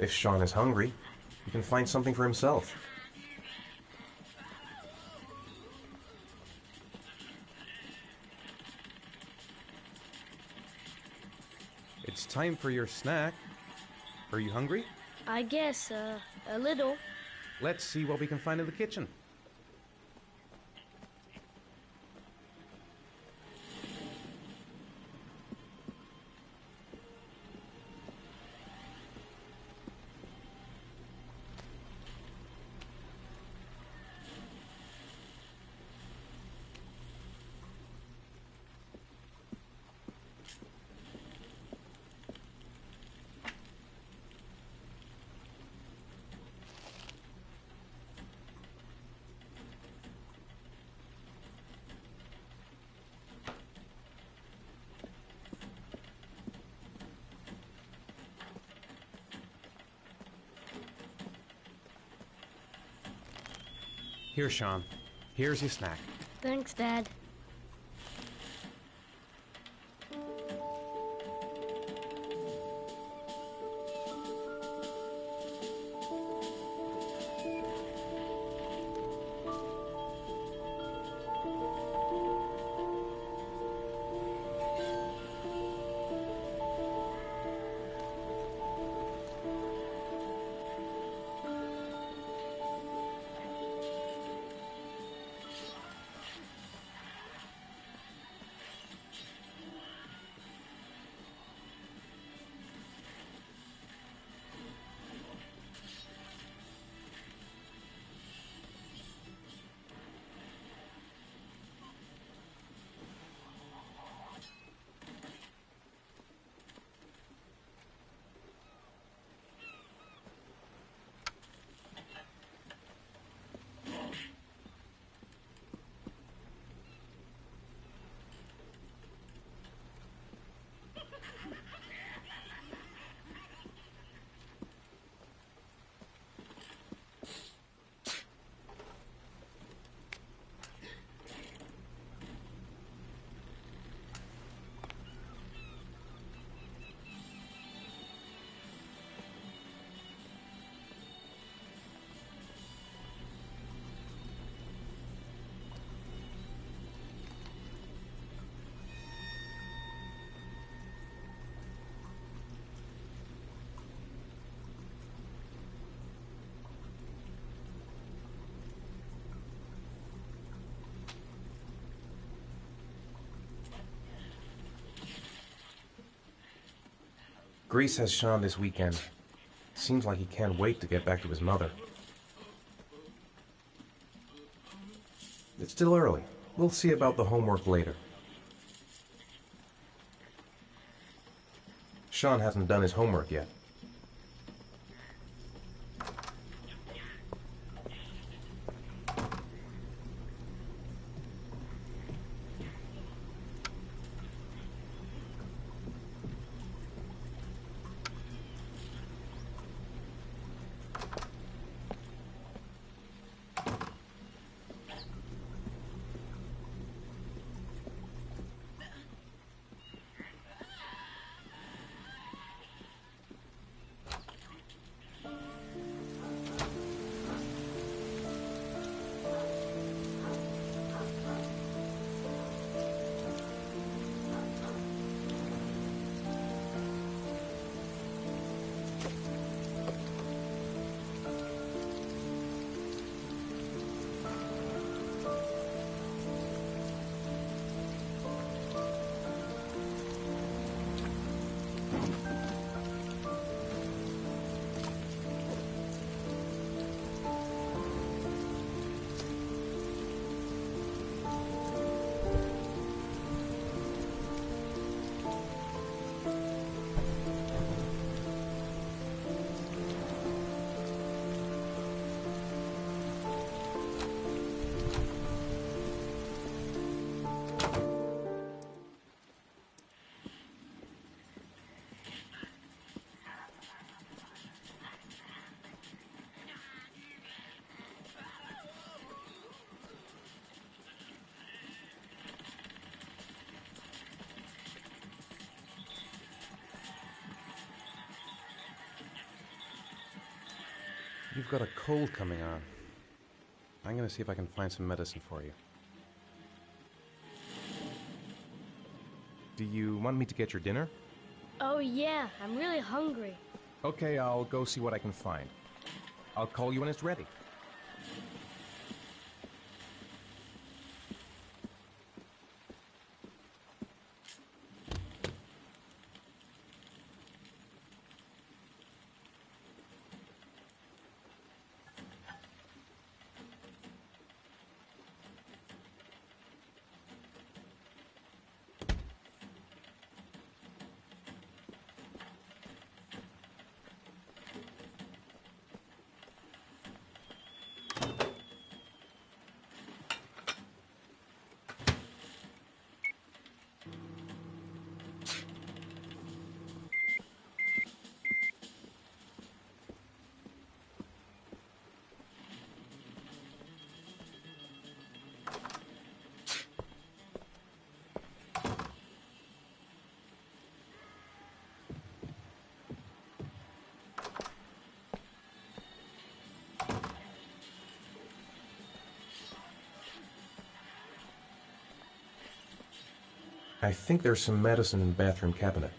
If Sean is hungry, he can find something for himself. It's time for your snack. Are you hungry? I guess, a little. Let's see what we can find in the kitchen. Here, Sean. Here's your snack. Thanks, Dad. Grease has Sean this weekend. Seems like he can't wait to get back to his mother. It's still early. We'll see about the homework later. Sean hasn't done his homework yet. You've got a cold coming on. I'm gonna see if I can find some medicine for you. Do you want me to get your dinner? Oh yeah, I'm really hungry. Okay, I'll go see what I can find. I'll call you when it's ready. I think there's some medicine in the bathroom cabinet.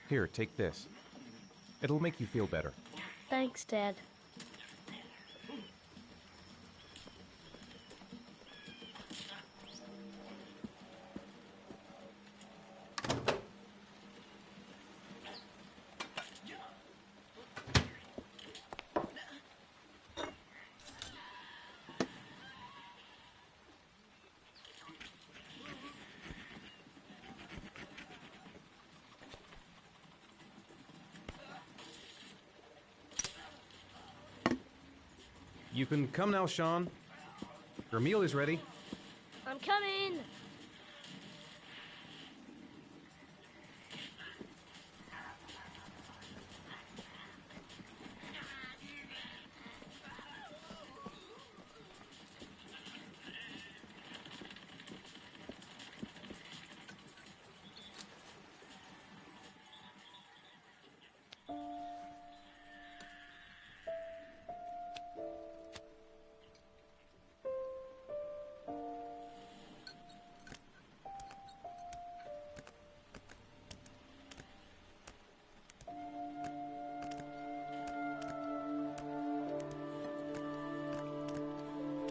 Here, take this. It'll make you feel better. Thanks, Dad. You can come now, Sean. Your meal is ready. I'm coming!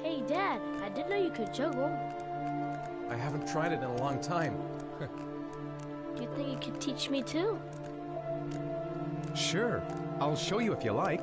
Hey, Dad, I didn't know you could juggle. I haven't tried it in a long time. Do you think you could teach me too? Sure. I'll show you if you like.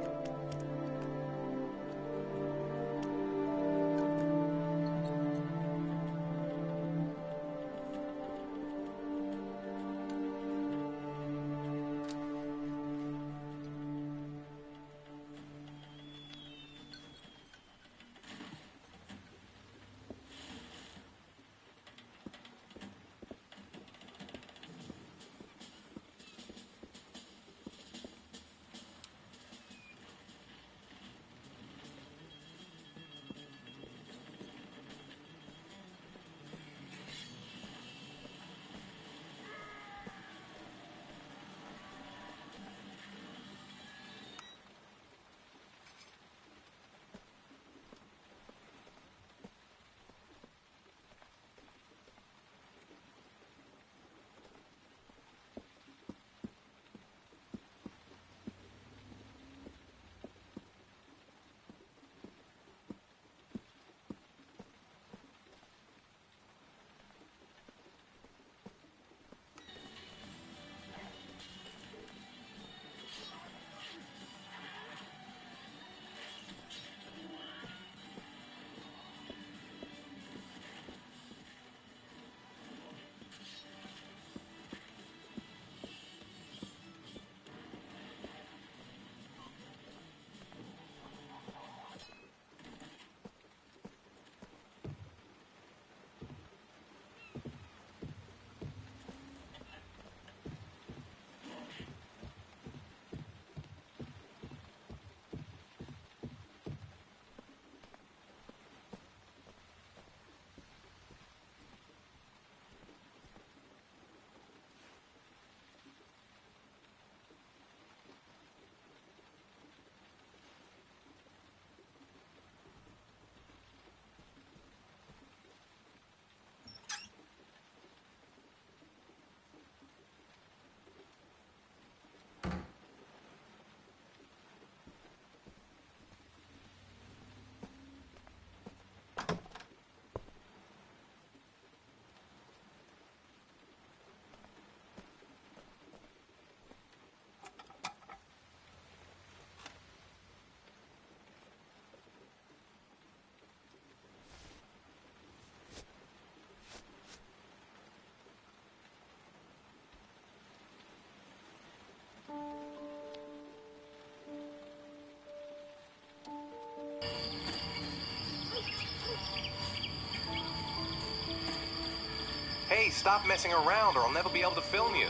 stop messing around or I'll never be able to film you.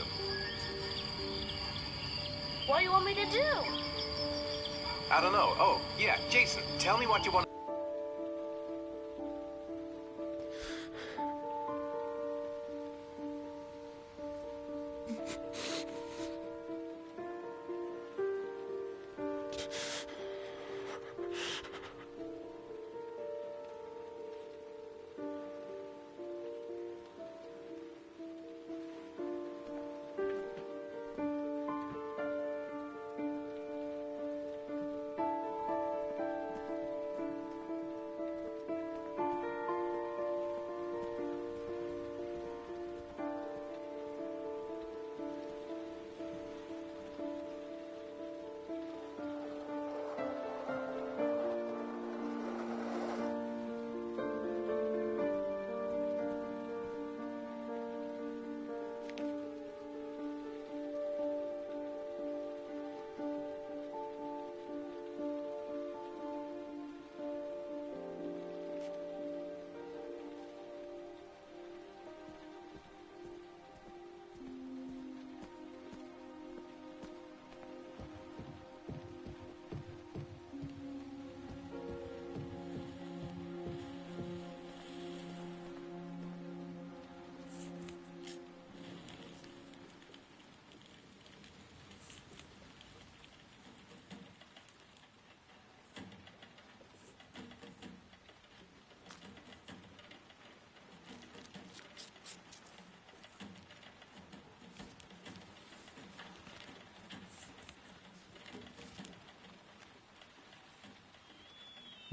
What do you want me to do? I don't know. Oh, yeah, Jason, tell me what you want.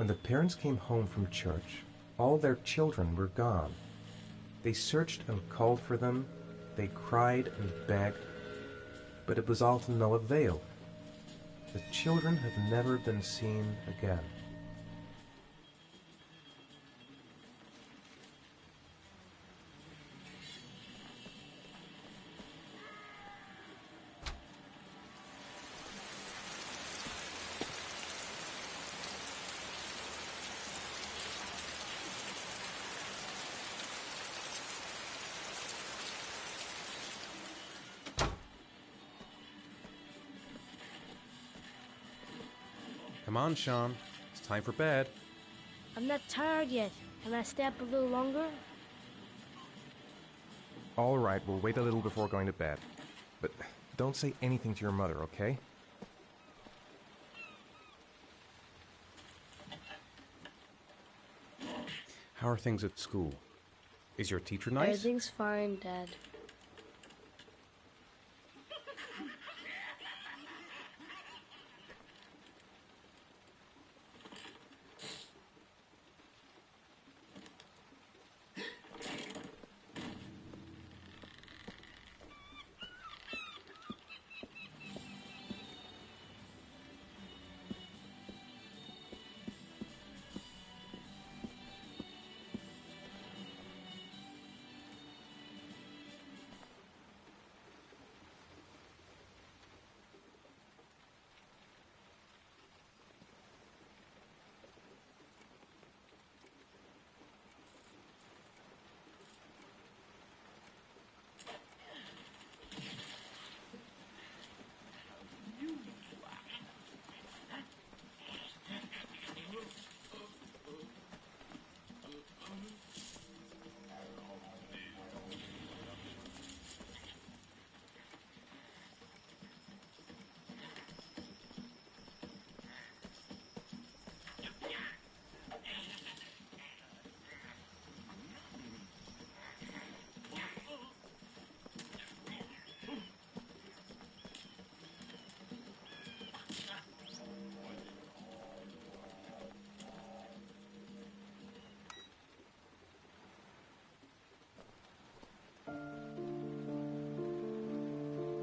When the parents came home from church, all their children were gone. They searched and called for them, they cried and begged, but it was all to no avail. The children have never been seen again. Come on, Sean. It's time for bed. I'm not tired yet. Can I stay up a little longer? All right, we'll wait a little before going to bed. But don't say anything to your mother, okay? How are things at school? Is your teacher nice? Everything's fine, Dad.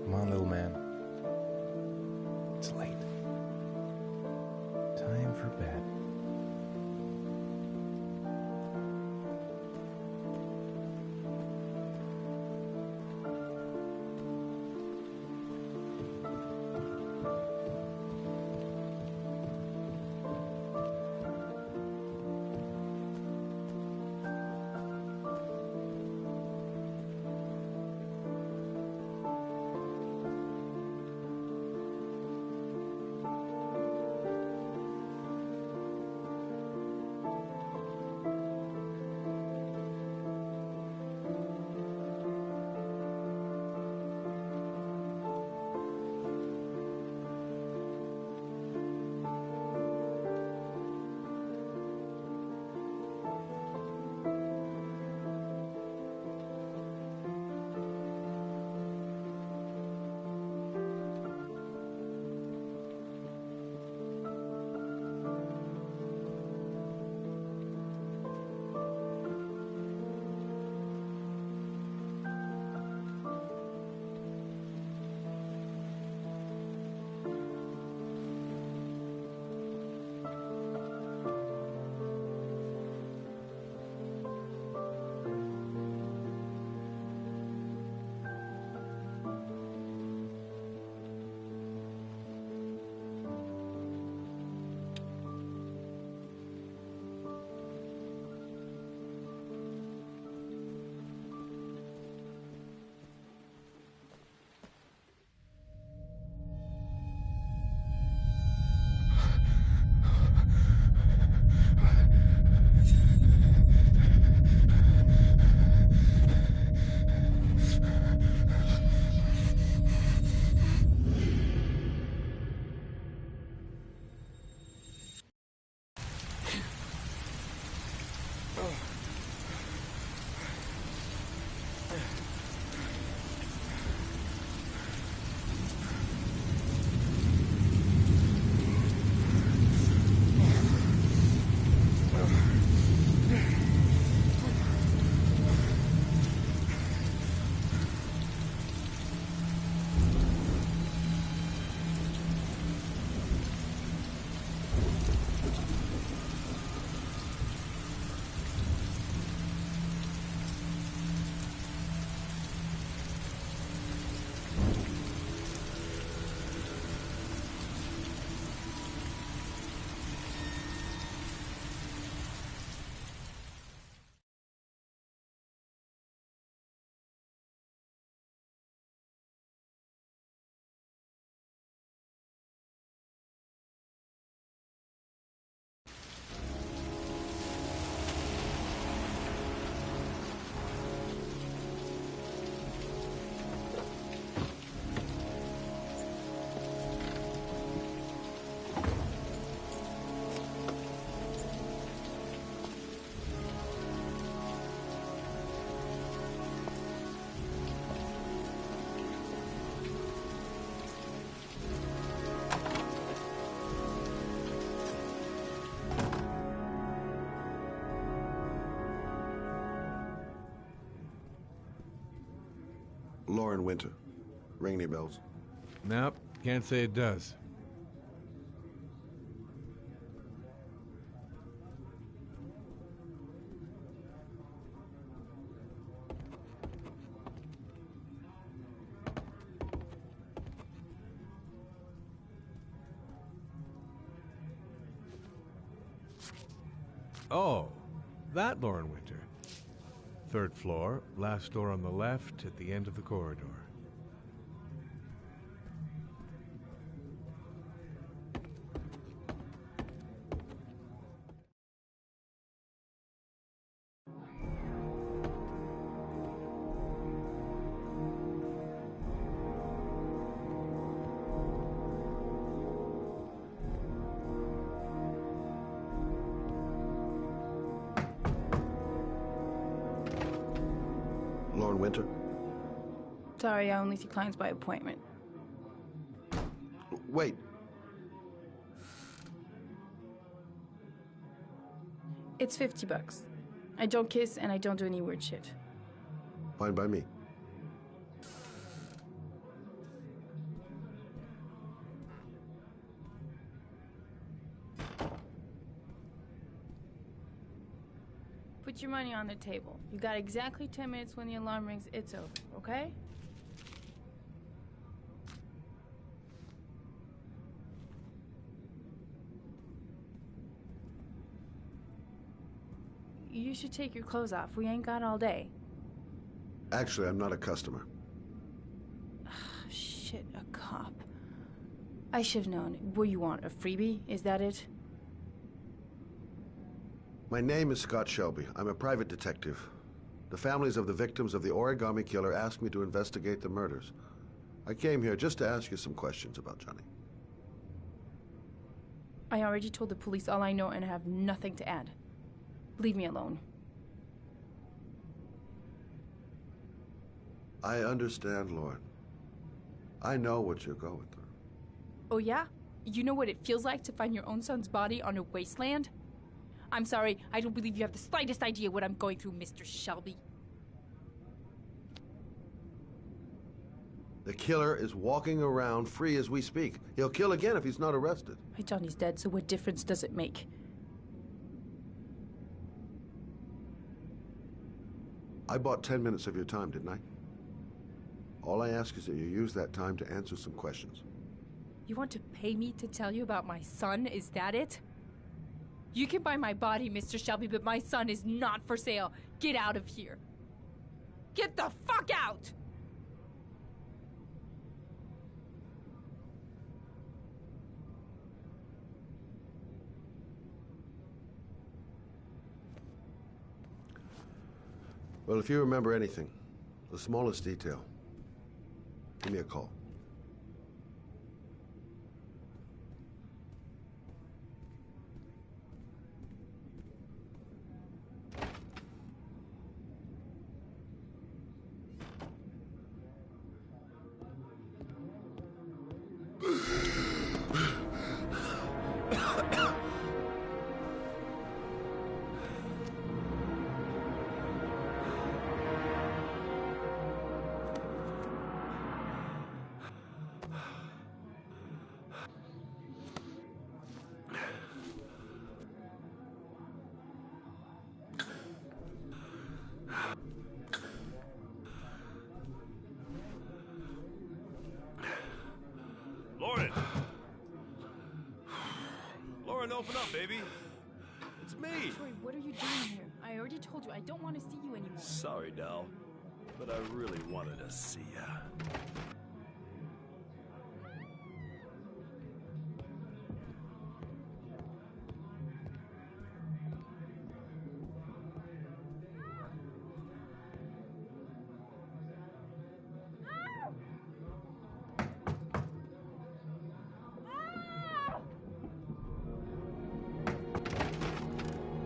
Come on, little man. It's late. Time for bed. Lauren Winter. Ring any bells? Nope, can't say it does. Oh, that Lauren Winter. 3rd floor, last door on the left at the end of the corridor. Lauren Winter? Sorry, I only see clients by appointment. Wait. It's $50. I don't kiss and I don't do any weird shit. Fine by me. Put your money on the table. You got exactly 10 minutes. When the alarm rings, it's over, okay? You should take your clothes off. We ain't got all day. Actually, I'm not a customer. Shit, a cop. I should have known. What do you want, a freebie? Is that it? My name is Scott Shelby. I'm a private detective. The families of the victims of the Origami Killer asked me to investigate the murders. I came here just to ask you some questions about Johnny. I already told the police all I know and have nothing to add. Leave me alone. I understand, Lauren. I know what you're going through. Oh yeah? You know what it feels like to find your own son's body on a wasteland? I'm sorry, I don't believe you have the slightest idea what I'm going through, Mr. Shelby. The killer is walking around free as we speak. He'll kill again if he's not arrested. My Johnny's dead, so what difference does it make? I bought 10 minutes of your time, didn't I? All I ask is that you use that time to answer some questions. You want to pay me to tell you about my son? Is that it? You can buy my body, Mr. Shelby, but my son is not for sale. Get out of here. Get the fuck out! Well, if you remember anything, the smallest detail, give me a call. Lauren! Lauren, open up, baby. It's me. Troy, what are you doing here? I already told you I don't want to see you anymore. Sorry, Dal, but I really wanted to see ya.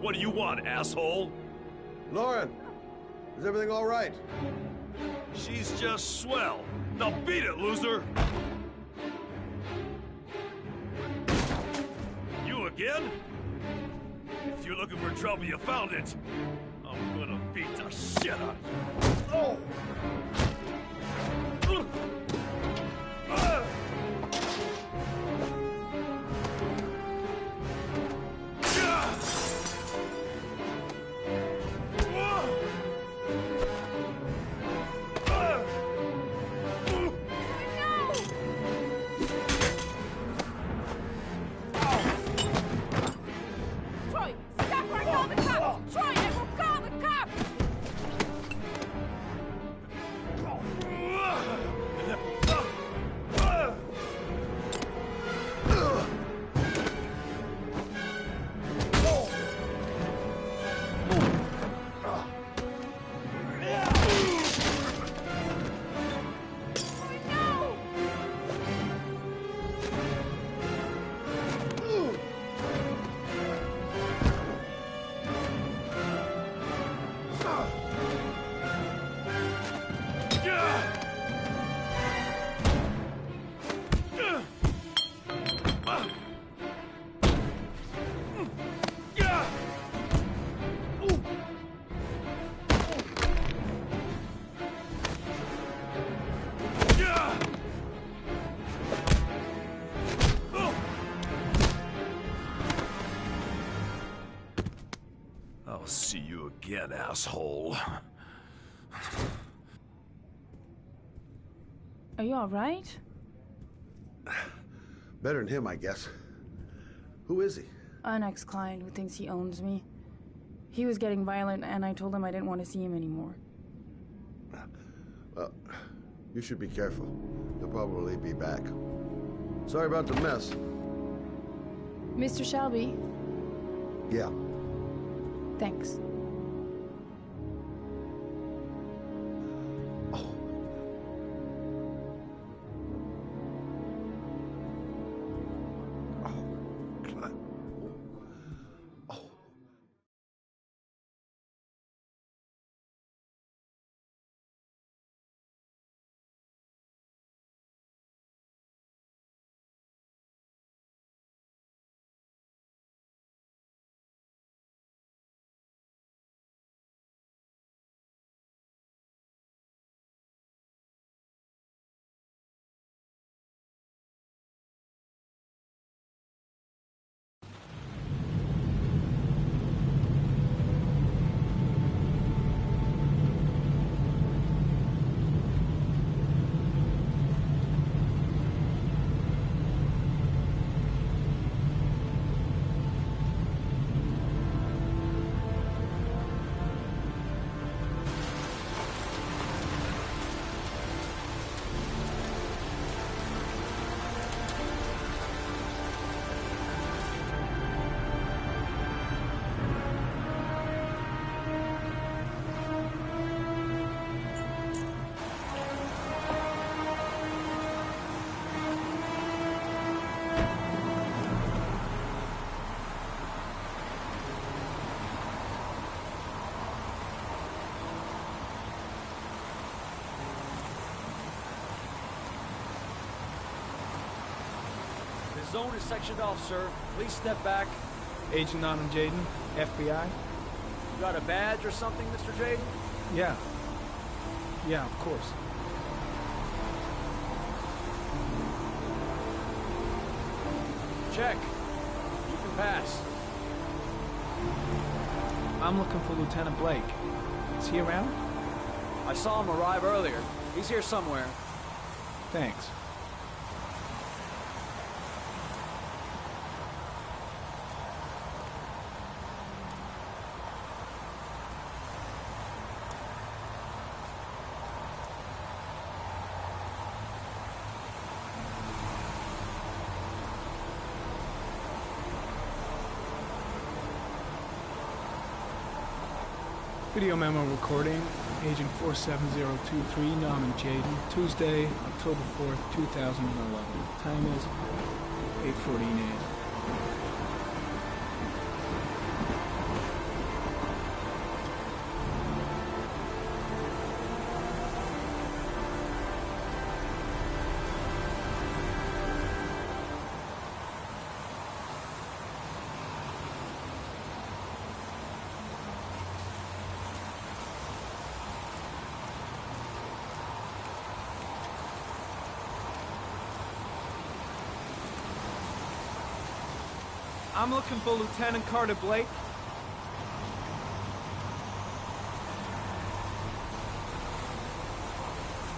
What do you want, asshole? Lauren, is everything all right? She's just swell. Now beat it, loser! You again? If you're looking for trouble, you found it. I'm gonna beat the shit out of you. Oh! I'll see you again, asshole. Are you alright? Better than him, I guess. Who is he? An ex-client who thinks he owns me. He was getting violent, and I told him I didn't want to see him anymore. Well, you should be careful. He'll probably be back. Sorry about the mess. Mr. Shelby, Yeah. thanks. The zone is sectioned off, sir. Please step back. Agent Norman Jaden, FBI. You got a badge or something, Mr. Jaden? Yeah. Yeah, of course. Check. You can pass. I'm looking for Lieutenant Blake. Is he around? I saw him arrive earlier. He's here somewhere. Thanks. Video memo recording, Agent 47023, Norman Jaden, Tuesday, October 4th, 2011. Time is 8:14 a.m. I'm looking for Lieutenant Carter Blake.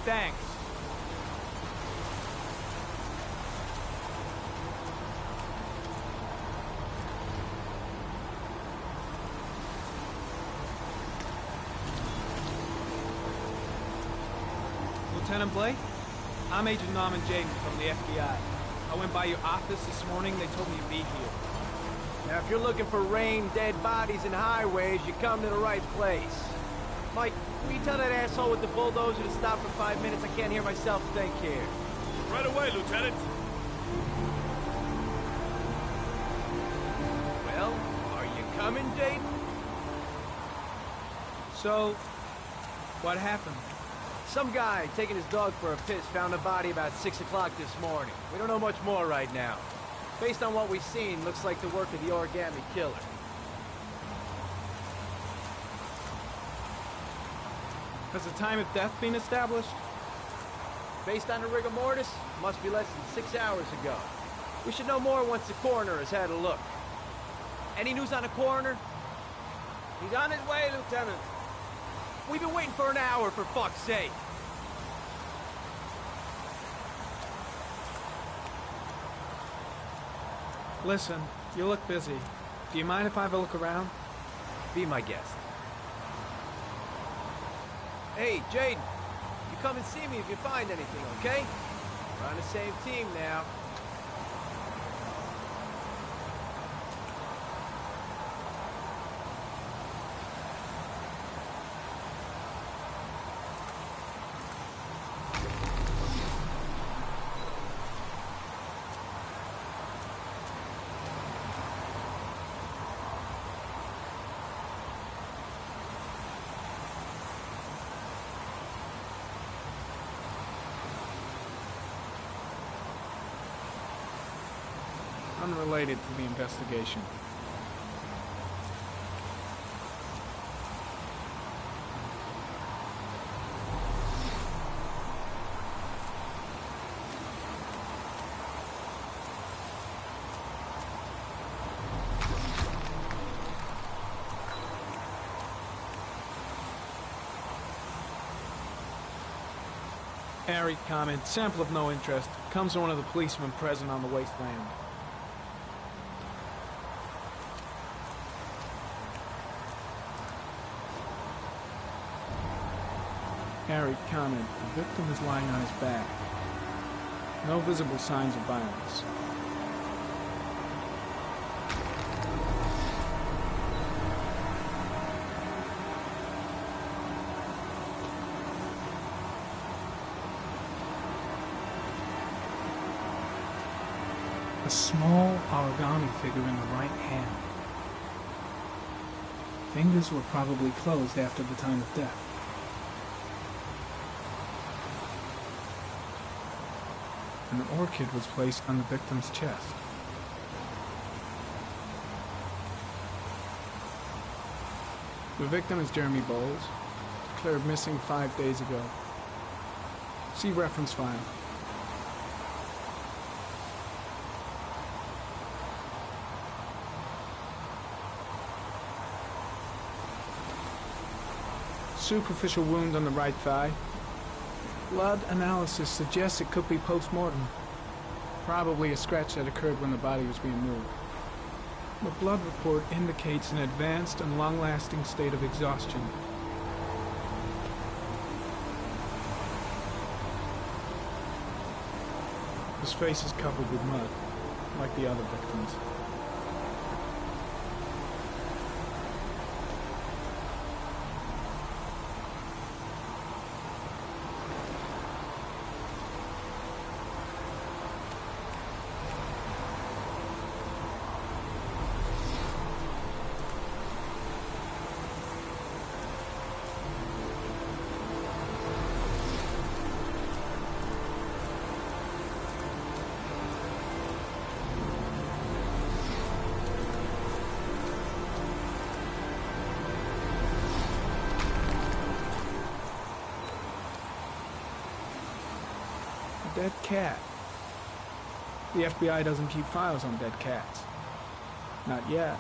Thanks. Lieutenant Blake? I'm Agent Norman Jaden from the FBI. I went by your office this morning. They told me you'd be here. Now, if you're looking for rain, dead bodies, and highways, you come to the right place. Mike, will you tell that asshole with the bulldozer to stop for 5 minutes? I can't hear myself think here. Right away, Lieutenant. Well, are you coming, Jaden? So, what happened? Some guy taking his dog for a piss found a body about 6 o'clock this morning. We don't know much more right now. Based on what we've seen, looks like the work of the Origami Killer. Has the time of death been established? Based on the rigor mortis, must be less than 6 hours ago. We should know more once the coroner has had a look. Any news on the coroner? He's on his way, Lieutenant. We've been waiting for an hour, for fuck's sake. Listen, you look busy. Do you mind if I have a look around? Be my guest. Hey, Jaden. You come and see me if you find anything, okay? We're on the same team now. Unrelated to the investigation. Harry comment, sample of no interest. Comes from one of the policemen present on the wasteland. Harry comment, the victim is lying on his back. No visible signs of violence. A small origami figure in the right hand. Fingers were probably closed after the time of death. An orchid was placed on the victim's chest. The victim is Jeremy Bowles, declared missing 5 days ago. See reference file. Superficial wound on the right thigh. Blood analysis suggests it could be post-mortem. Probably a scratch that occurred when the body was being moved. The blood report indicates an advanced and long-lasting state of exhaustion. His face is covered with mud, like the other victims. Dead cat. The FBI doesn't keep files on dead cats. Not yet.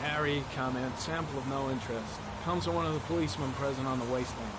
Harry comment, sample of no interest. Comes from one of the policemen present on the wasteland.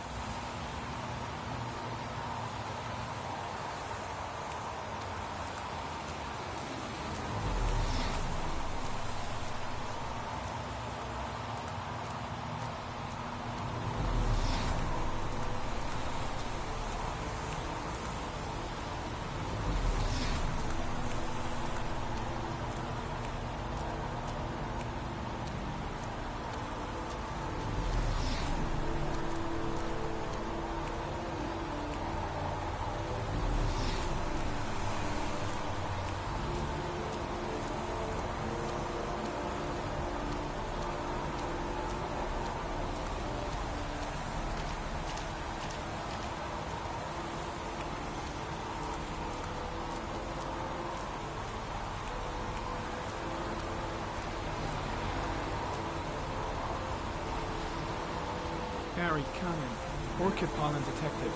Harry, come in. Orchid pollen detected.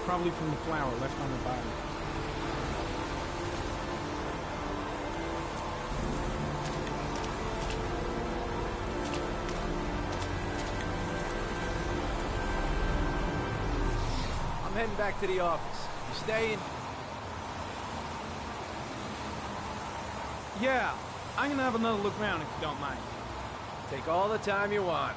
Probably from the flower left on the body. I'm heading back to the office. You staying? Yeah, I'm gonna have another look around if you don't mind. Take all the time you want.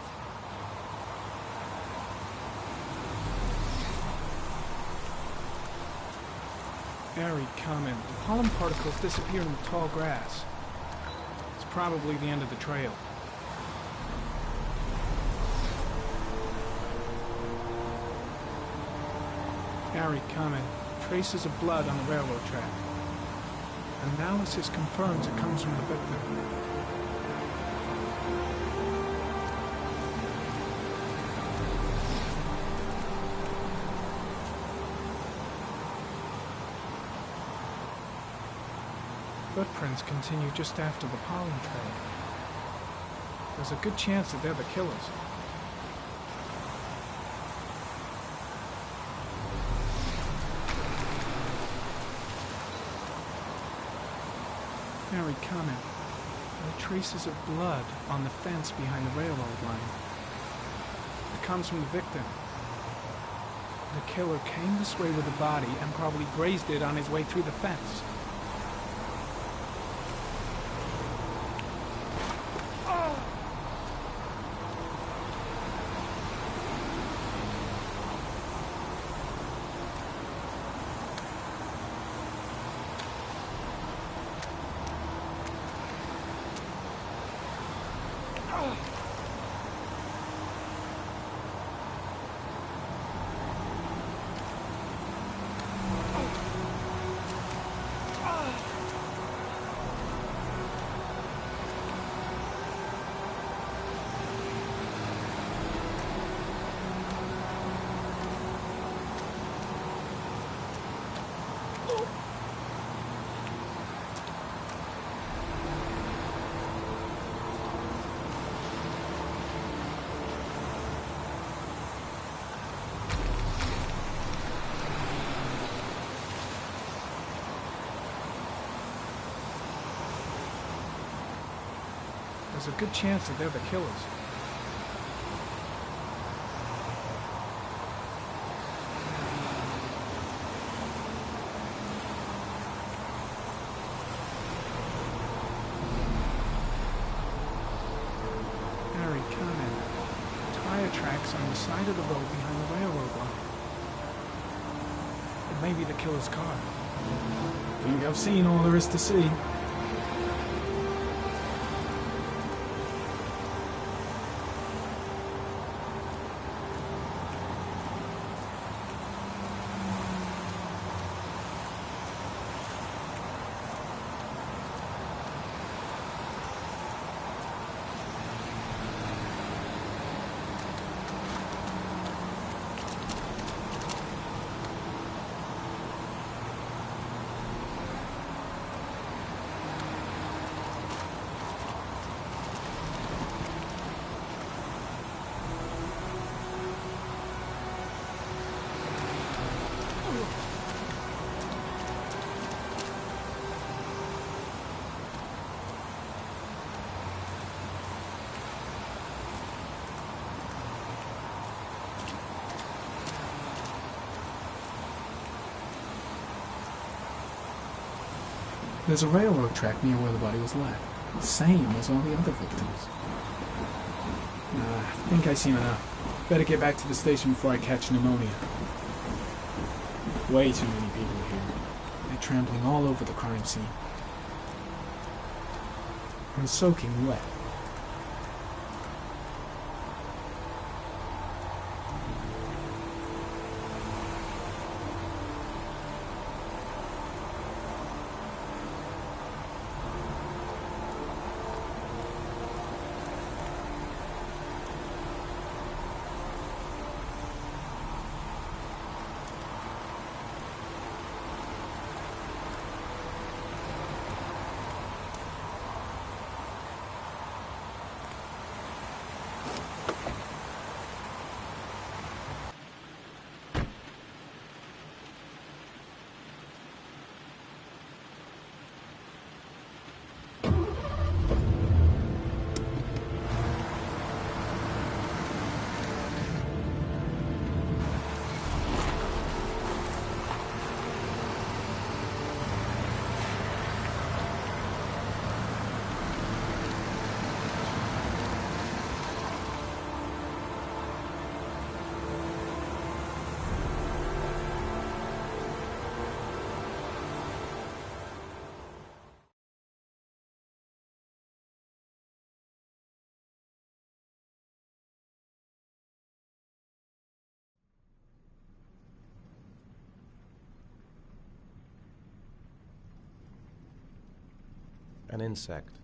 Very common. The pollen particles disappeared in the tall grass. It's probably the end of the trail. Harry, comment. Traces of blood on the railroad track. Analysis confirms it comes from the victim. Footprints continue just after the pollen trail. There's a good chance that they're the killers. Harry, comment. There are traces of blood on the fence behind the railroad line. It comes from the victim. The killer came this way with the body and probably grazed it on his way through the fence. There's a good chance that they're the killers. Harry, comment. Tire tracks on the side of the road behind the railroad line. It may be the killer's car. I think I've seen all there is to see. There's a railroad track near where the body was left. Same as all the other victims. I think I've seen enough. Better get back to the station before I catch pneumonia. Way too many people here. They're trampling all over the crime scene. I'm soaking wet. An insect.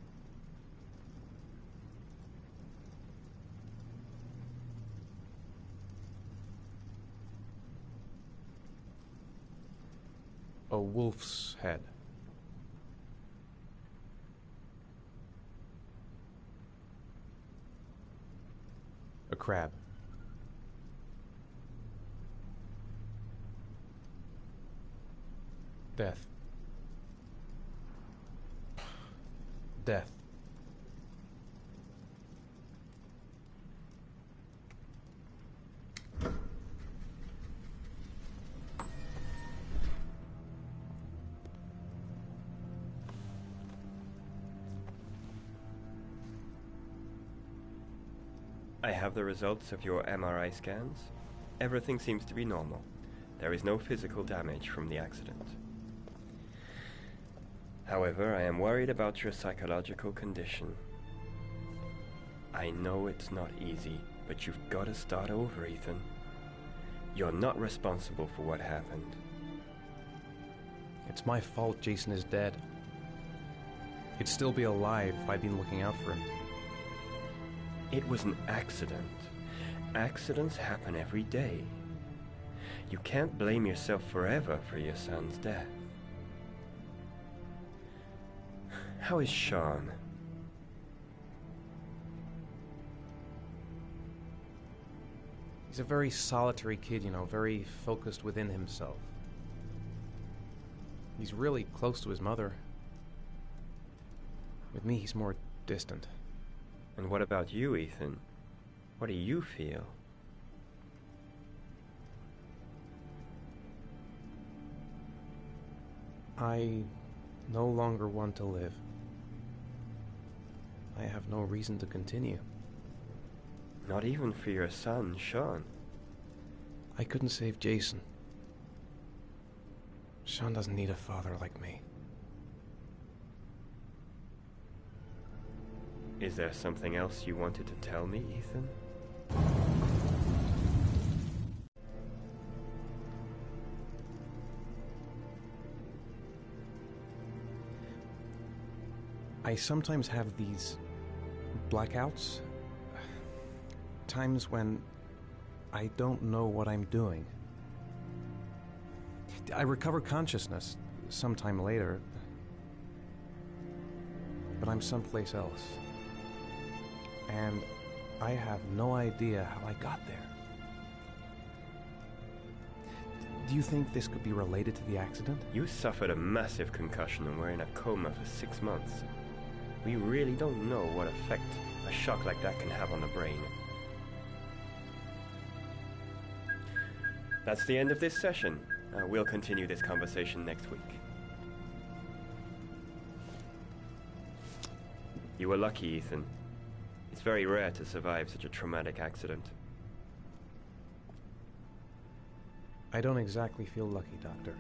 A wolf's head. A crab. Death. Death. I have the results of your MRI scans. Everything seems to be normal. There is no physical damage from the accident. However, I am worried about your psychological condition. I know it's not easy, but you've got to start over, Ethan. You're not responsible for what happened. It's my fault Jason is dead. He'd still be alive if I'd been looking out for him. It was an accident. Accidents happen every day. You can't blame yourself forever for your son's death. How is Sean? He's a very solitary kid, you know, very focused within himself. He's really close to his mother. With me, he's more distant. And what about you, Ethan? What do you feel? I no longer want to live. I have no reason to continue. Not even for your son, Sean. I couldn't save Jason. Sean doesn't need a father like me. Is there something else you wanted to tell me, Ethan? I sometimes have these blackouts. Times when I don't know what I'm doing. I recover consciousness sometime later, but I'm someplace else. And I have no idea how I got there. Do you think this could be related to the accident? You suffered a massive concussion and were in a coma for 6 months. We really don't know what effect a shock like that can have on the brain. That's the end of this session. We'll continue this conversation next week. You were lucky, Ethan. It's very rare to survive such a traumatic accident. I don't exactly feel lucky, Doctor.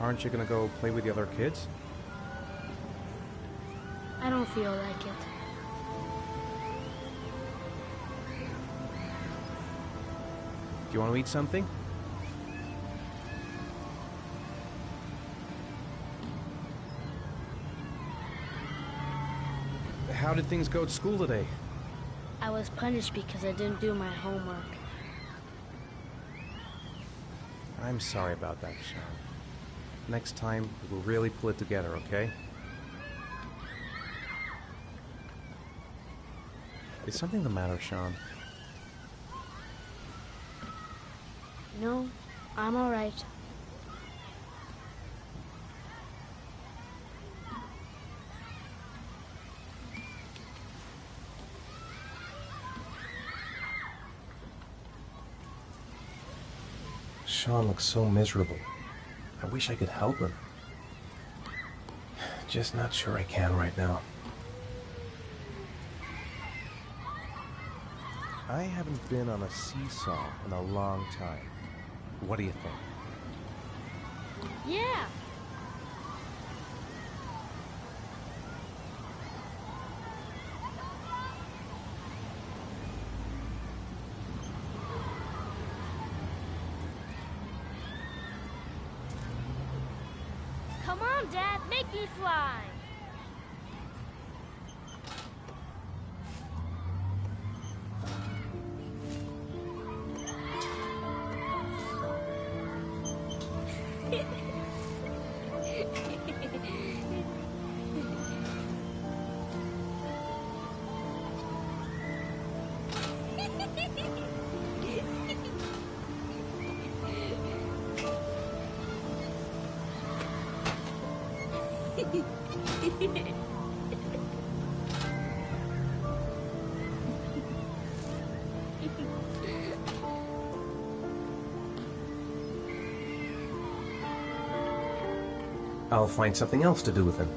Aren't you gonna go play with the other kids? I don't feel like it. Do you want to eat something? How did things go at school today? I was punished because I didn't do my homework. I'm sorry about that, Sean. Next time, we'll really pull it together, okay? Is something the matter, Sean? No, I'm all right. Sean looks so miserable. I wish I could help him. Just not sure I can right now. I haven't been on a seesaw in a long time. What do you think? Yeah. Come on, Dad, make me fly. I'll find something else to do with him.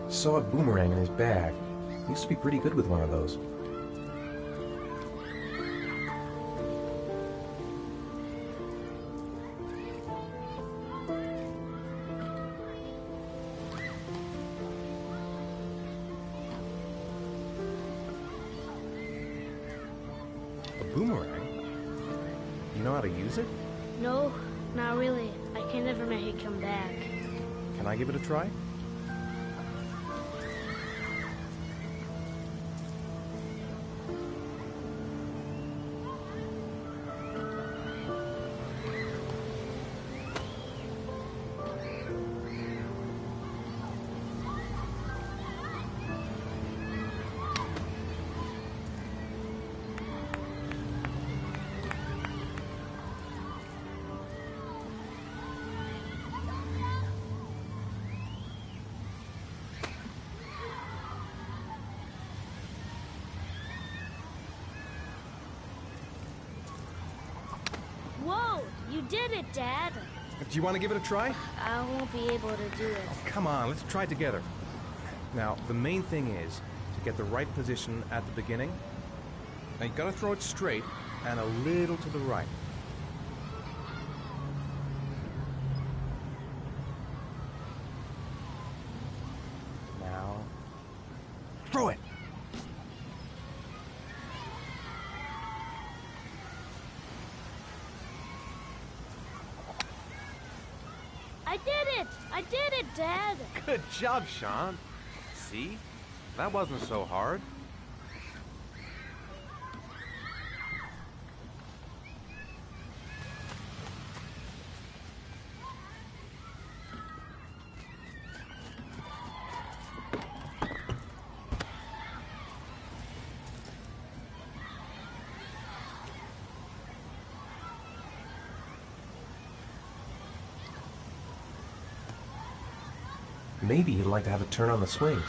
Saw a boomerang in his bag. He used to be pretty good with one of those. A boomerang? You know how to use it? No, not really. I can never make it come back. Can I give it a try? Whoa, you did it, Dad. Do you want to give it a try? I won't be able to do it. Come on, let's try it together. Now, the main thing is to get the right position at the beginning. Now, you gotta throw it straight and a little to the right. Now, throw it! I did it! I did it, Dad! Good job, Sean. See? That wasn't so hard. Maybe he'd like to have a turn on the swings.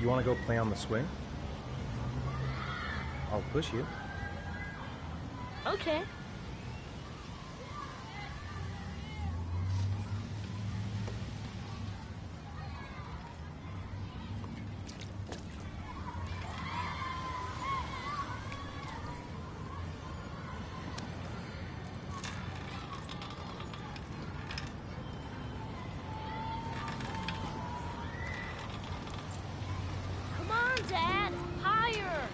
You want to go play on the swing? I'll push you. Okay. Come on, Dad! Higher!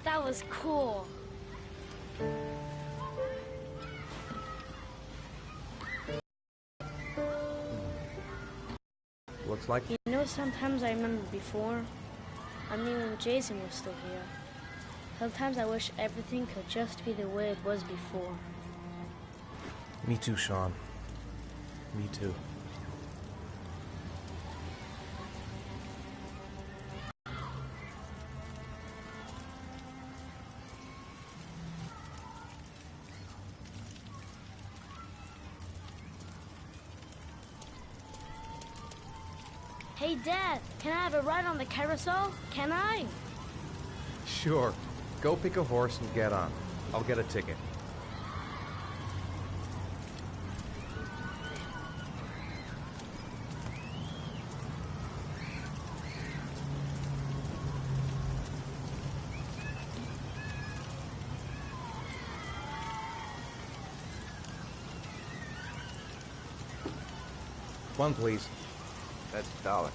That was cool. looks like. You know, sometimes I remember before. I mean, when Jason was still here. Sometimes I wish everything could just be the way it was before. Me too, Sean. Me too. Hey, Dad, can I have a ride on the carousel? Can I? Sure. Go pick a horse and get on. I'll get a ticket. One, please. That's $1.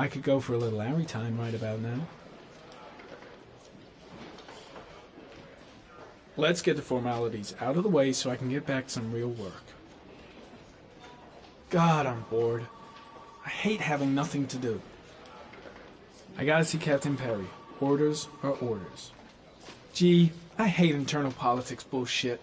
I could go for a little Larry time right about now. Let's get the formalities out of the way so I can get back to some real work. God, I'm bored. I hate having nothing to do. I gotta see Captain Perry. Orders are orders. Gee, I hate internal politics bullshit.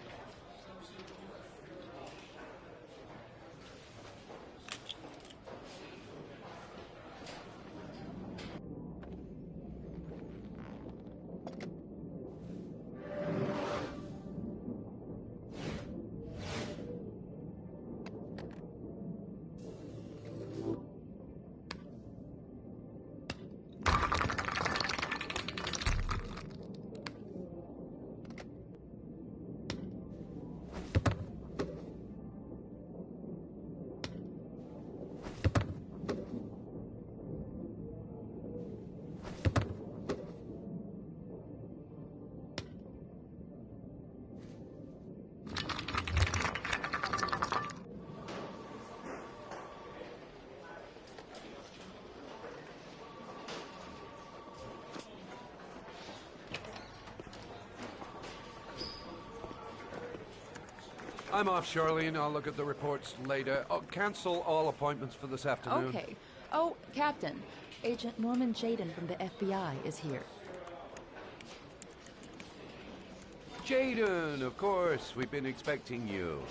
I'm off, Charlene. I'll look at the reports later. I'll cancel all appointments for this afternoon. Okay. Oh, Captain. Agent Norman Jayden from the FBI is here. Jayden, of course. We've been expecting you.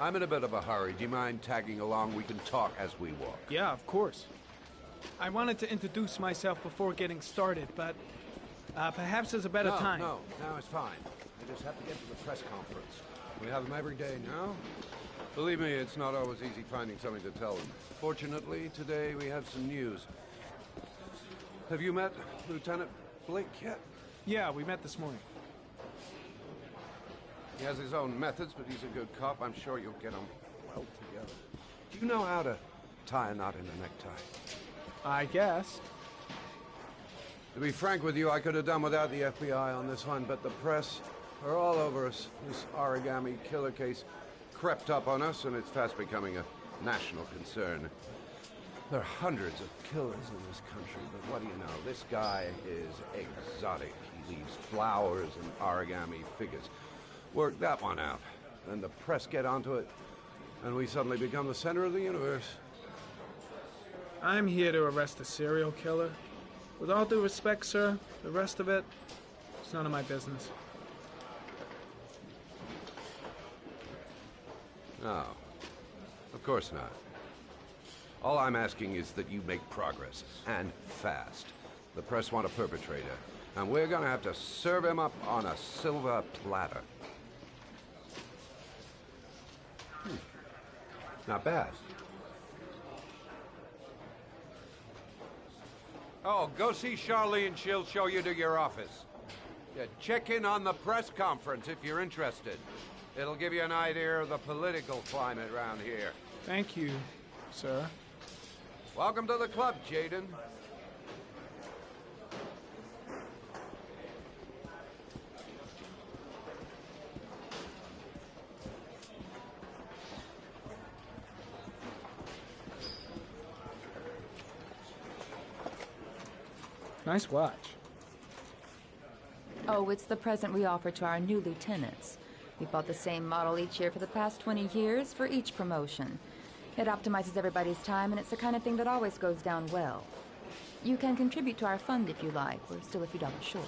I'm in a bit of a hurry. Do you mind tagging along? We can talk as we walk. Yeah, of course. I wanted to introduce myself before getting started, but perhaps there's a better time. No, it's fine. I just have to get to the press conference. We have them every day now. Believe me, it's not always easy finding something to tell them. Fortunately, today we have some news. Have you met Lieutenant Blake yet? Yeah, we met this morning. He has his own methods, but he's a good cop. I'm sure you'll get them well together. Do you know how to tie a knot in a necktie? I guess. To be frank with you, I could have done without the FBI on this one, but the press are all over us. This origami killer case crept up on us, and it's fast becoming a national concern. There are hundreds of killers in this country, but what do you know? This guy is exotic. He leaves flowers and origami figures. Work that one out. Then the press get onto it, and we suddenly become the center of the universe. I'm here to arrest a serial killer. With all due respect, sir, the rest of it, it's none of my business. No, of course not. All I'm asking is that you make progress, and fast. The press want a perpetrator, and we're gonna have to serve him up on a silver platter. Not bad. Oh, go see Charlene. She'll show you to your office. Yeah, check in on the press conference if you're interested. It'll give you an idea of the political climate around here. Thank you, sir. Welcome to the club, Jayden. Nice watch. Oh, it's the present we offer to our new lieutenants. We bought the same model each year for the past 20 years for each promotion. It optimizes everybody's time, and it's the kind of thing that always goes down well. You can contribute to our fund if you like. We're still a few dollars short.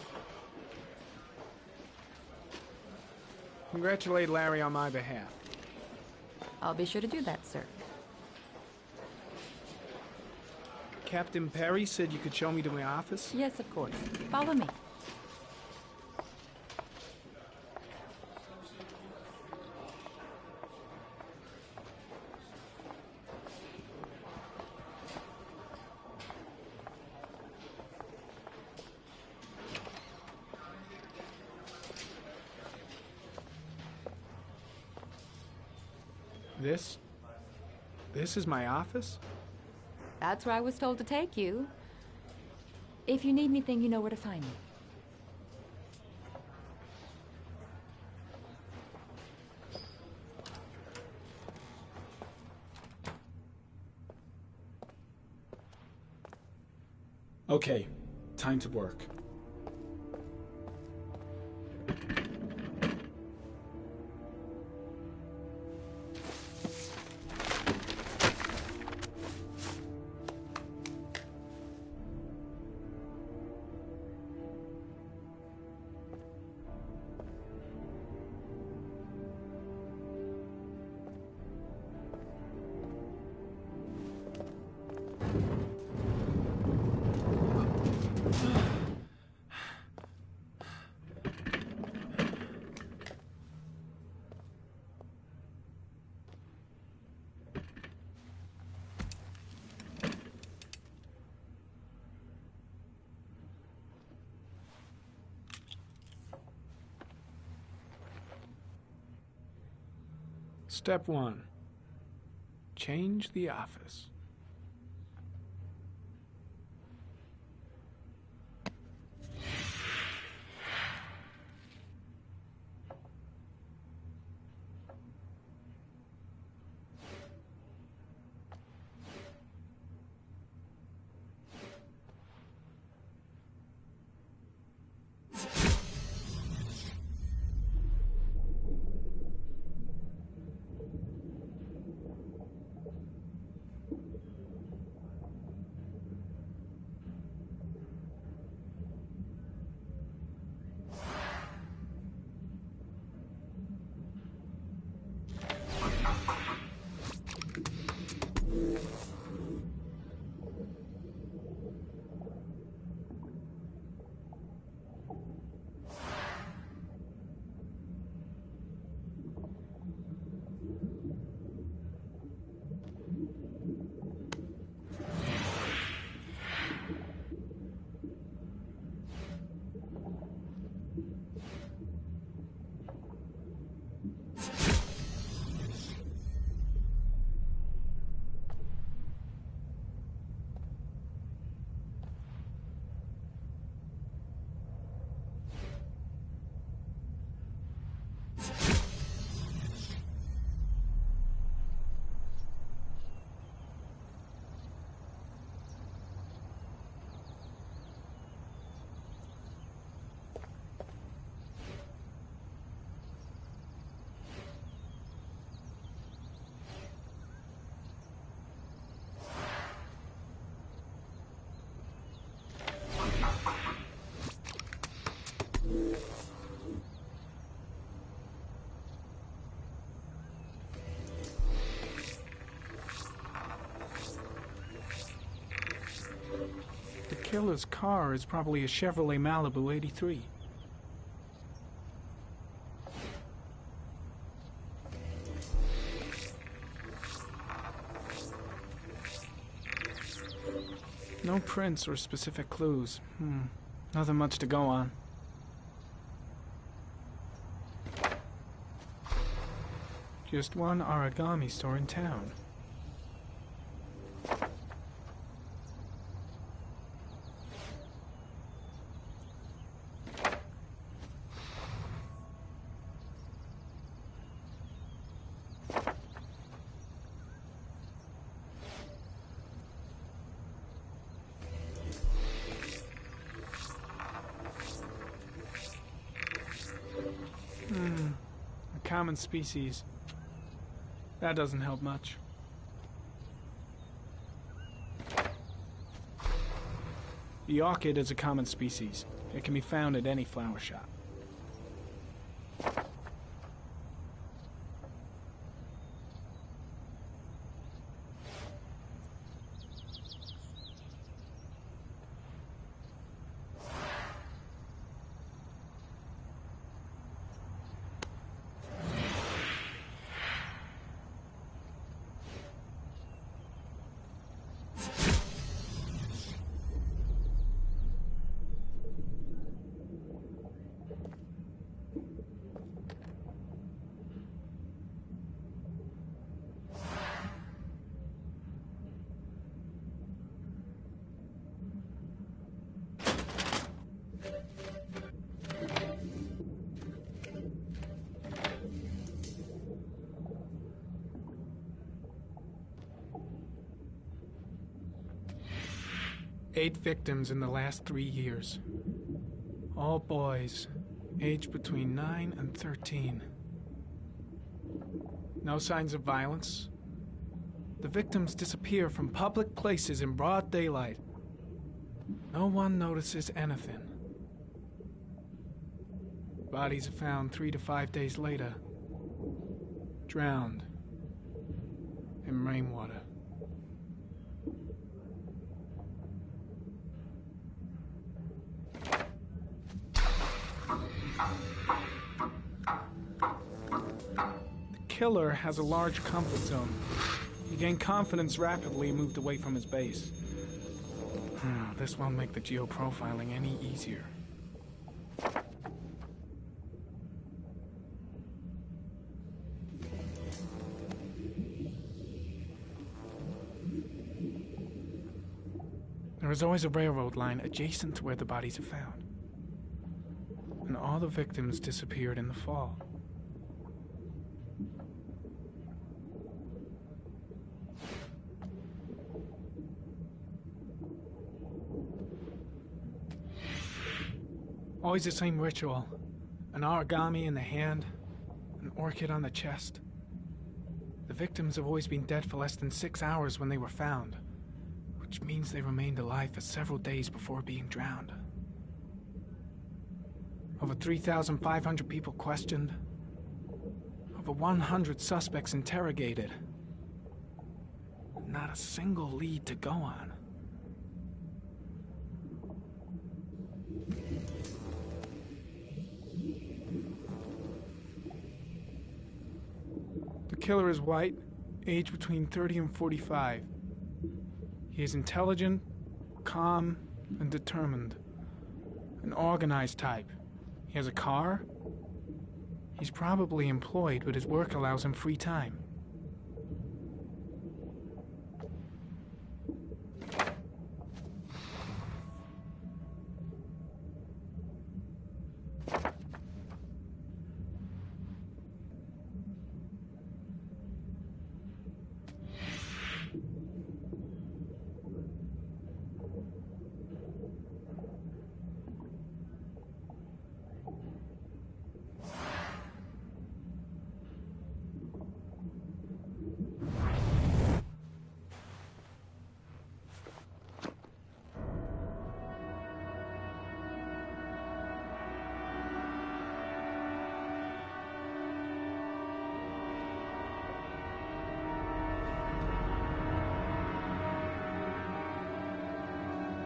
Congratulate Larry on my behalf. I'll be sure to do that, sir. Captain Perry said you could show me to my office? Yes, of course. Follow me. This is my office? That's where I was told to take you. If you need anything, you know where to find me. Okay, time to work. Step 1. Change the office. The killer's car is probably a Chevrolet Malibu 83. No prints or specific clues. Nothing much to go on. Just one origami store in town. A common species. That doesn't help much. The orchid is a common species. It can be found at any flower shop. Eight victims in the last 3 years. All boys, aged between 9 and 13. No signs of violence. The victims disappear from public places in broad daylight. No one notices anything. Bodies are found 3 to 5 days later, drowned in rainwater. The killer has a large comfort zone. He gained confidence rapidly and moved away from his base. This won't make the geoprofiling any easier. There is always a railroad line adjacent to where the bodies are found. And all the victims disappeared in the fall. Always the same ritual. An origami in the hand, an orchid on the chest. The victims have always been dead for less than 6 hours when they were found, which means they remained alive for several days before being drowned. Over 3,500 people questioned. Over 100 suspects interrogated. Not a single lead to go on. The killer is white, aged between 30 and 45. He is intelligent, calm, and determined. An organized type. He has a car. He's probably employed, but his work allows him free time.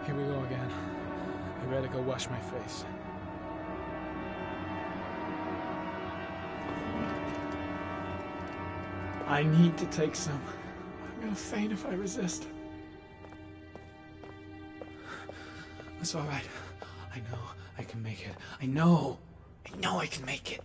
Here we go again. I better go wash my face. I need to take some. I'm gonna faint if I resist. It's all right. I know I can make it. I know I can make it.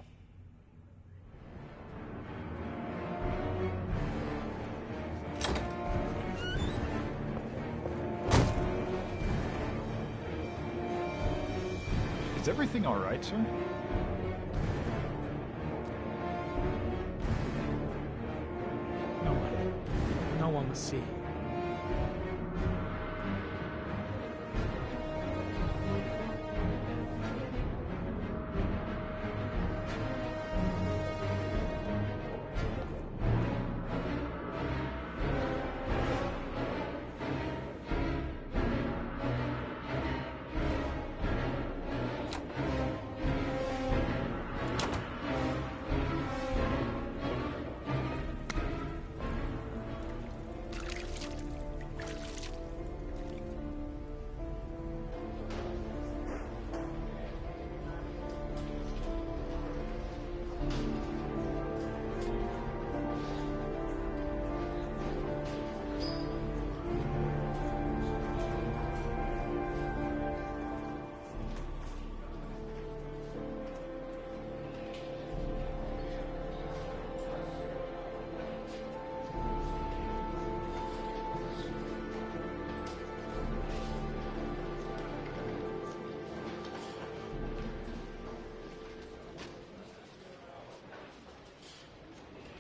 Is everything all right, sir? No one will see.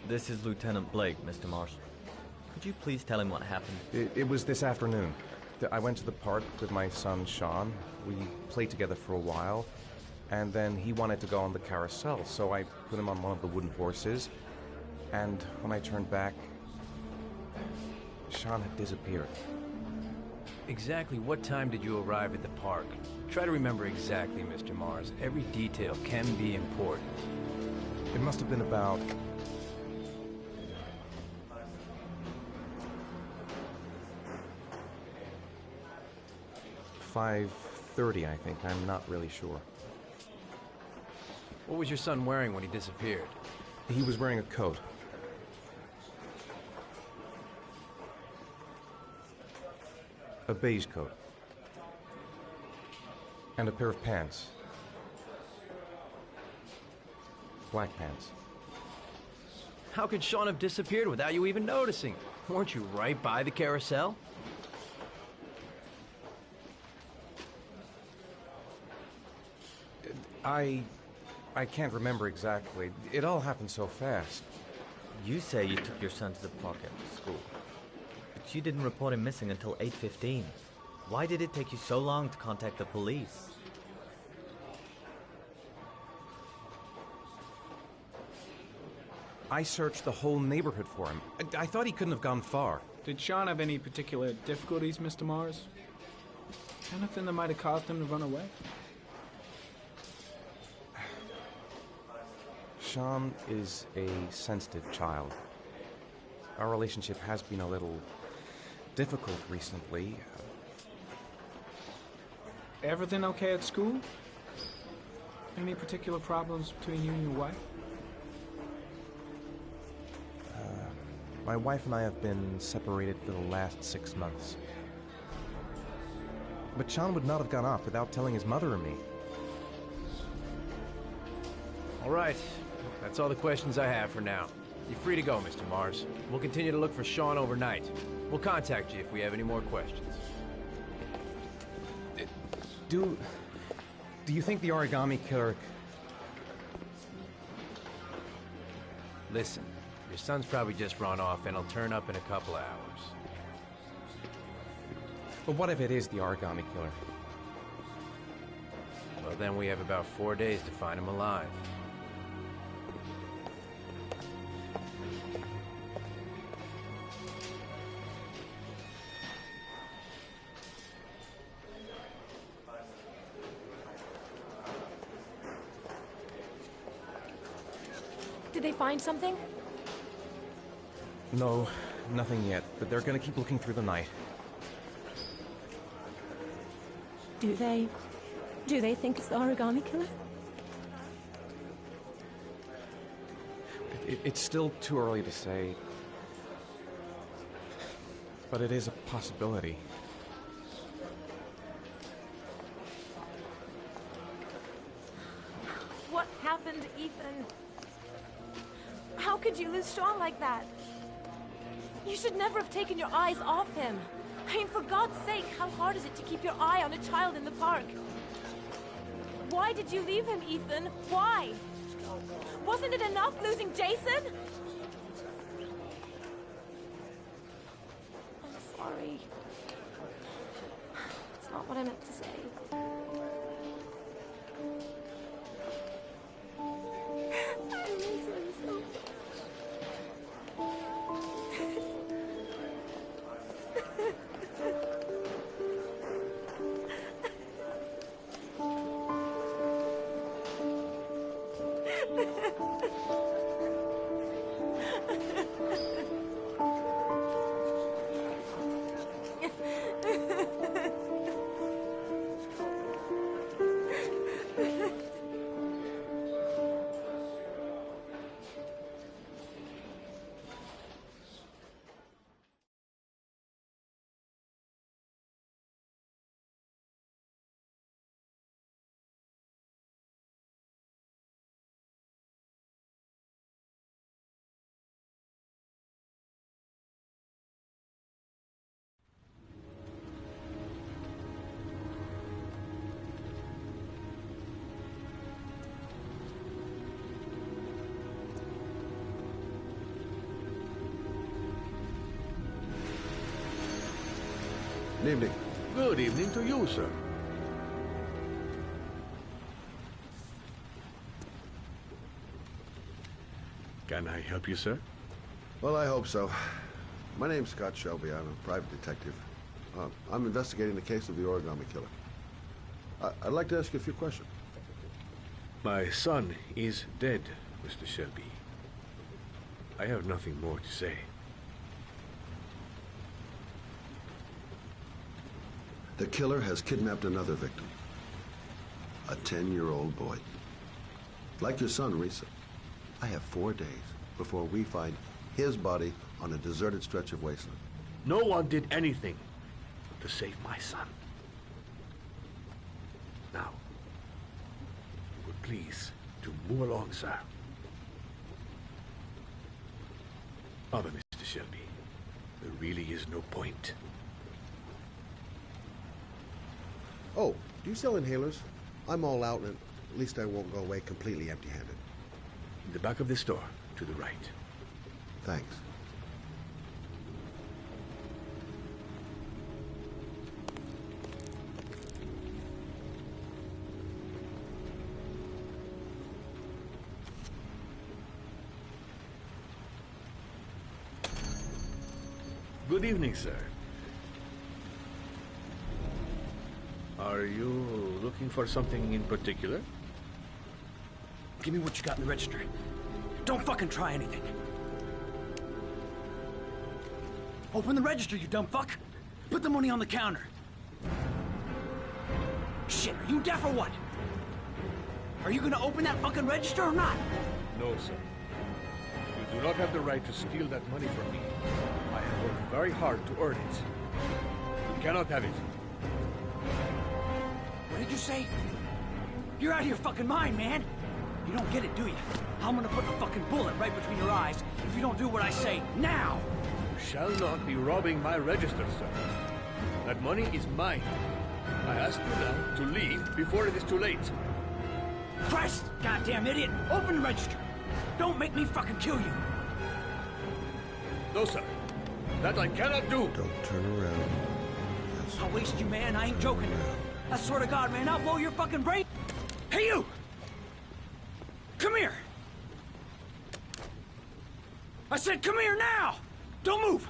This is Lieutenant Blake, Mr. Marshall. Could you please tell him what happened? It was this afternoon. I went to the park with my son, Sean. We played together for a while, and then he wanted to go on the carousel, so I put him on one of the wooden horses, and when I turned back, Sean had disappeared. Exactly what time did you arrive at the park? Try to remember exactly, Mr. Mars. Every detail can be important. It must have been about 5:30, I think. I'm not really sure. What was your son wearing when he disappeared? He was wearing a coat. A beige coat. And a pair of pants. Black pants. How could Sean have disappeared without you even noticing? Weren't you right by the carousel? I can't remember exactly. It all happened so fast. You say you took your son to the park after school, but you didn't report him missing until 8:15. Why did it take you so long to contact the police? I searched the whole neighborhood for him. I thought he couldn't have gone far. Did Sean have any particular difficulties, Mr. Mars? Anything that might have caused him to run away? Sean is a sensitive child. Our relationship has been a little difficult recently. Everything okay at school? Any particular problems between you and your wife? My wife and I have been separated for the last 6 months. But Sean would not have gone off without telling his mother and me. All right. That's all the questions I have for now. You're free to go, Mr. Mars. We'll continue to look for Sean overnight. We'll contact you if we have any more questions. Do you think the origami killer... Listen, your son's probably just run off and he'll turn up in a couple of hours. But what if it is the origami killer? Well, then we have about 4 days to find him alive. Did they find something? No, nothing yet, but they're gonna keep looking through the night. Do they think it's the origami killer? It's still too early to say, but it is a possibility. What happened, Ethan? How could you lose Sean like that? You should never have taken your eyes off him. I mean, for God's sake, how hard is it to keep your eye on a child in the park? Why did you leave him, Ethan? Why? Wasn't it enough losing Jason? I'm sorry. It's not what I meant to say. I miss him so much. Good evening. Good evening to you, sir. Can I help you, sir? Well, I hope so. My name's Scott Shelby. I'm a private detective. I'm investigating the case of the origami killer. I'd like to ask you a few questions. My son is dead, Mr. Shelby. I have nothing more to say. The killer has kidnapped another victim. A 10-year-old boy. Like your son, Risa. I have 4 days before we find his body on a deserted stretch of wasteland. No one did anything to save my son. Now, would please to move along, sir. Other Mr. Shelby, there really is no point. Oh, do you sell inhalers? I'm all out and At least I won't go away completely empty-handed. In the back of the store, to the right. Thanks. Good evening, sir. Are you looking for something in particular? Give me what you got in the register. Don't fucking try anything. Open the register, you dumb fuck. Put the money on the counter. Shit, are you deaf or what? Are you gonna open that fucking register or not? No, sir. You do not have the right to steal that money from me. I have worked very hard to earn it. You cannot have it. What did you say? You're out of your fucking mind, man. You don't get it, do you? I'm gonna put a fucking bullet right between your eyes if you don't do what I say now. You shall not be robbing my register, sir. That money is mine. I ask you now to leave before it is too late. Christ, goddamn idiot! Open the register! Don't make me fucking kill you! No, sir. That I cannot do. Don't turn around. I'll waste you, man. I ain't joking. I swear to God, man, I'll blow your fucking brain. Hey, you! Come here! I said come here now! Don't move!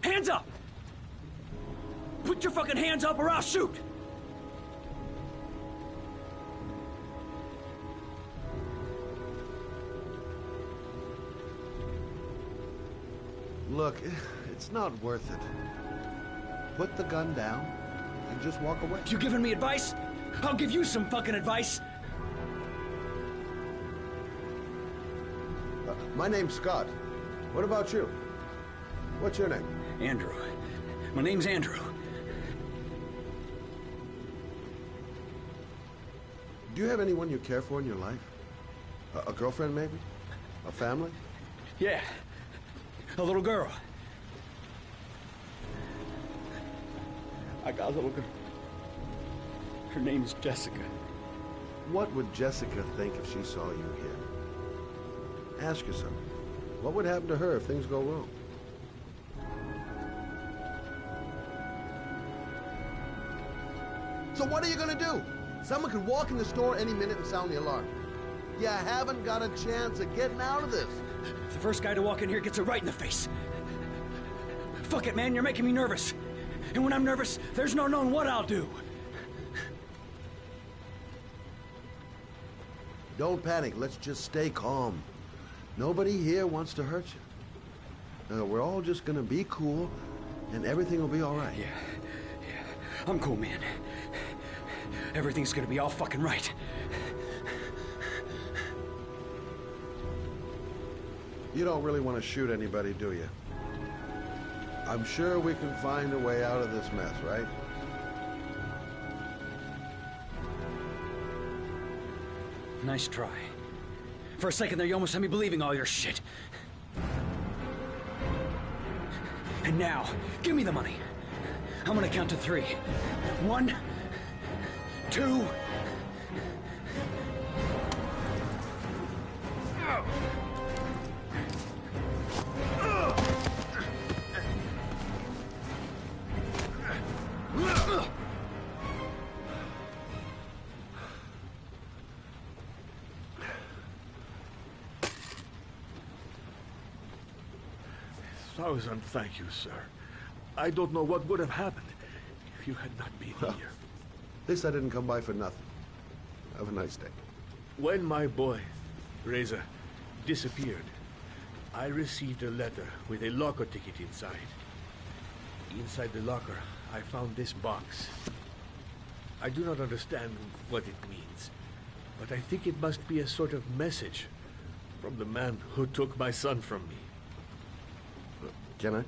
Hands up! Put your fucking hands up or I'll shoot! Look, it's not worth it. Put the gun down and just walk away. You giving me advice? I'll give you some fucking advice. My name's Scott. What about you? What's your name? Andrew. My name's Andrew. Do you have anyone you care for in your life? A girlfriend, maybe? A family? Yeah. A little girl. I got a little girl. Her name is Jessica. What would Jessica think if she saw you here? Ask yourself, what would happen to her if things go wrong? So what are you gonna do? Someone could walk in the store any minute and sound the alarm. You haven't got a chance of getting out of this. The first guy to walk in here gets it right in the face. Fuck it, man, you're making me nervous. And when I'm nervous, there's no knowing what I'll do. Don't panic, let's just stay calm. Nobody here wants to hurt you. We're all just gonna be cool, and everything will be all right. Yeah. I'm cool, man. Everything's gonna be all fucking right. You don't really want to shoot anybody, do you? I'm sure we can find a way out of this mess, right? Nice try. For a second there, you almost had me believing all your shit. And now, give me the money. I'm gonna count to 3. 1, 2... Thousand thank you, sir. I don't know what would have happened if you had not been here. At least I didn't come by for nothing. Have a nice day. When my boy, Reza, disappeared, I received a letter with a locker ticket inside. Inside the locker, I found this box. I do not understand what it means, but I think it must be a sort of message from the man who took my son from me. Can I?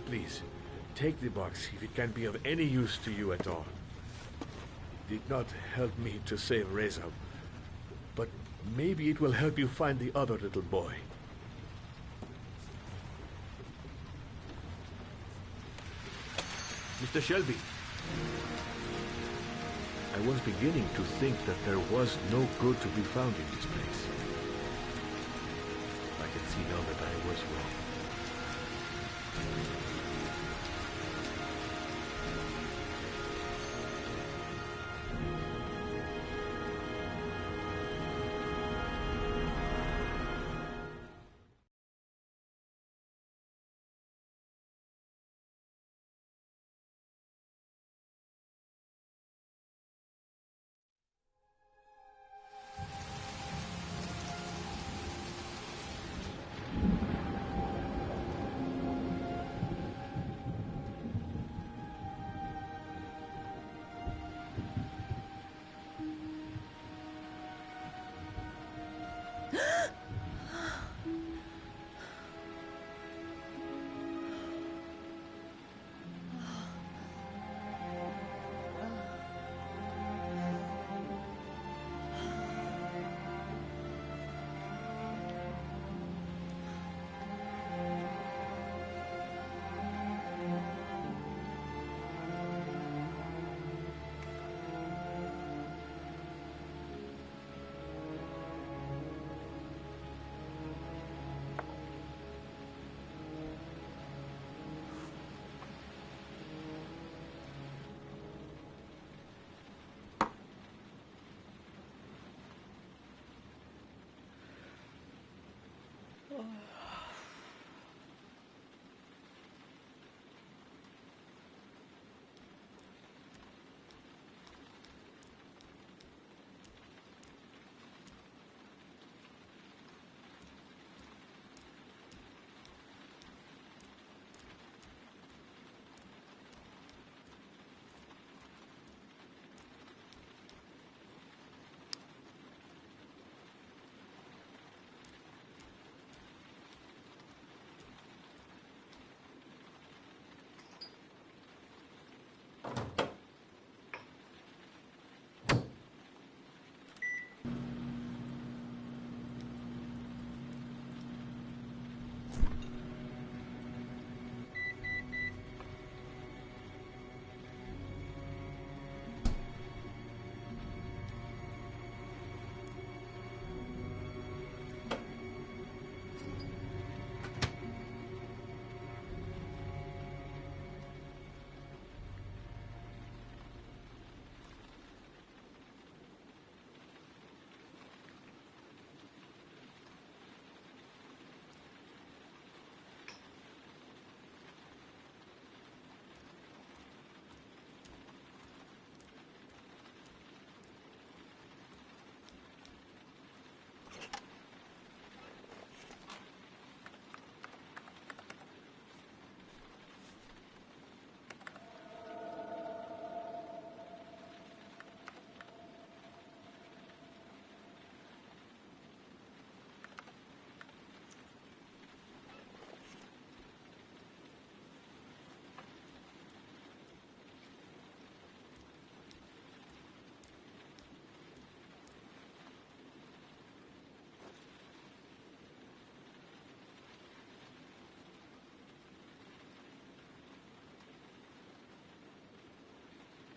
Please, take the box if it can be of any use to you at all. It did not help me to save Reza, but Maybe it will help you find the other little boy. Mr. Shelby, I was beginning to think that there was no good to be found in this place. I can see now that I was wrong.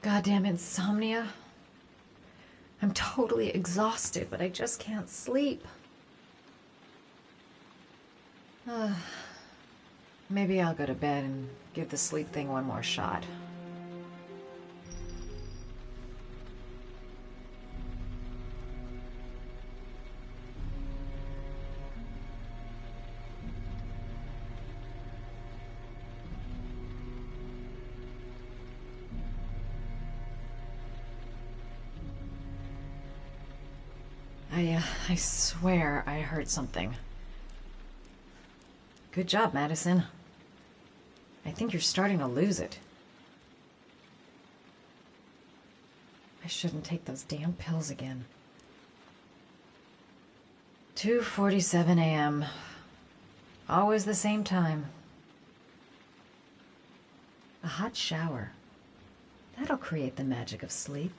Goddamn insomnia. I'm totally exhausted, but I just can't sleep. Maybe I'll go to bed and give the sleep thing one more shot. I swear I heard something. Good job, Madison. I think you're starting to lose it. I shouldn't take those damn pills again. 2:47 a.m. Always the same time. A hot shower. That'll create the magic of sleep.